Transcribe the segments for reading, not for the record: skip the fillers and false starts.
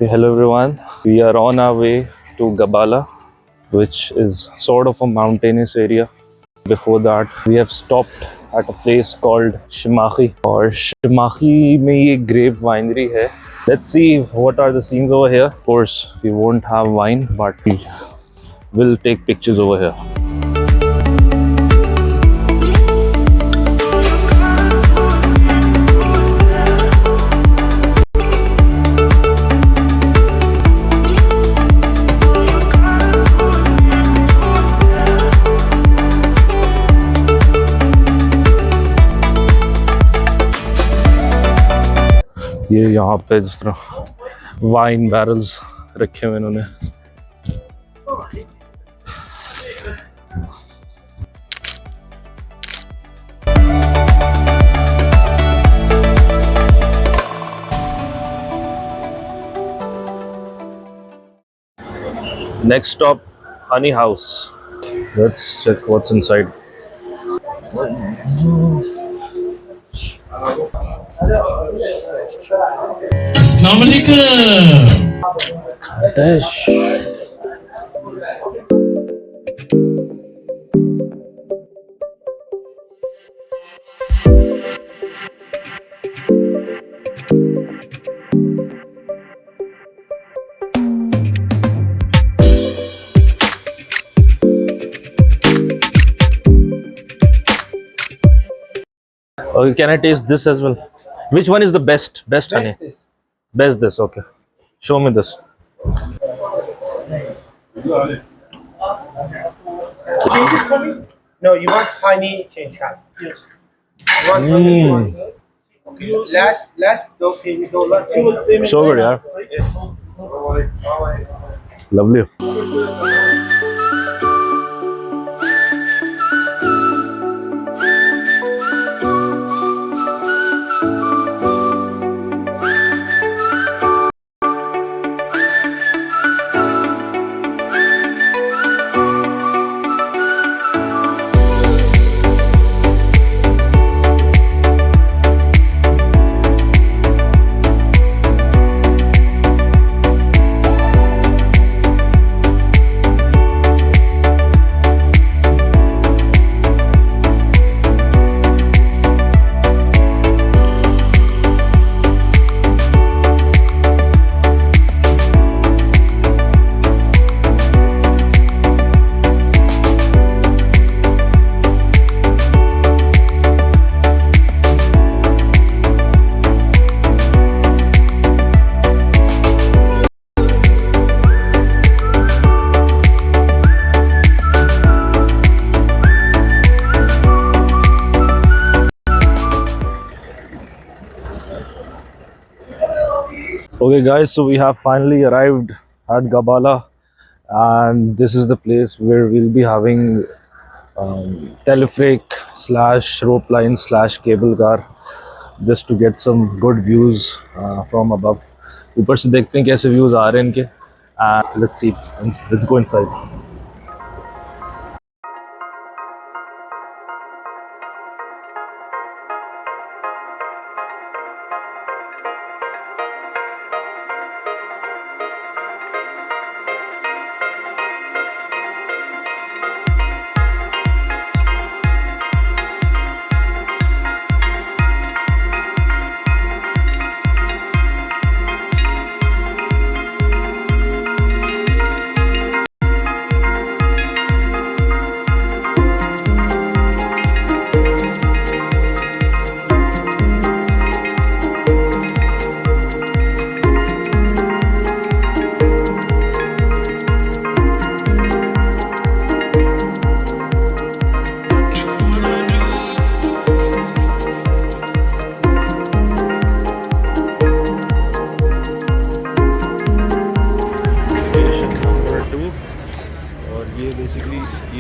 Hello everyone. We are on our way to Gabala, which is sort of a mountainous area. Before that, we have stopped at a place called Shimahi. और Shimahi में ये grape winery है. Let's see what are the scenes over here. Of course, we won't have wine, but we will take pictures over here. ये यहाँ पे जिस तरह wine barrels रखे हुए इन्होंने. Next stop, Honey House. Let's check what's inside. Okay, can I taste this as well? Which one is the best? Best honey? Best this, okay. Show me this. No, you want honey change hat. Yes. You want honey? Okay. Last $2 So good, yaar. Yes. Lovely. Okay guys, so we have finally arrived at Gabala, and this is the place where we'll be having Telefrik slash rope line slash cable car, just to get some good views from above. ऊपर से देखते हैं कैसे views आ रहे हैं इनके. Let's see, let's go inside.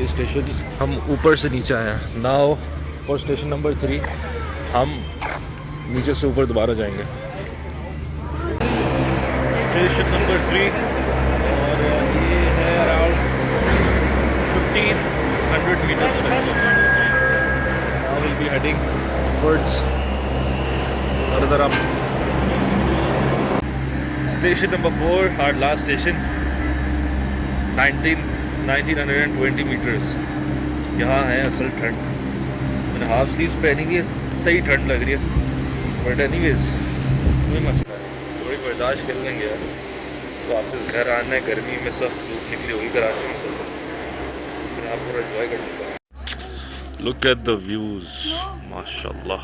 Station हम ऊपर से नीचे आए हैं. नाउ फॉर स्टेशन नंबर 3 हम नीचे से ऊपर दोबारा जाएंगे. स्टेशन नंबर 3 और ये है around 1500 meters away. Now we'll be heading towards further up. Station number 4, our last station, 19 1920 meters. यहाँ है असल ठंड. मैंने हाफ स्लीव्स पहनी हुई है, सही ठंड लग रही है. बट एनीवेज कोई मसला नहीं, थोड़ी बर्दाश्त कर लेंगे यार. वापस घर आना है, गर्मी में सख्त धूप निकली हुई कराची में, तो फिर आप पूरा एंजॉय कर लेते हैं. Look at the views, माशाल्लाह.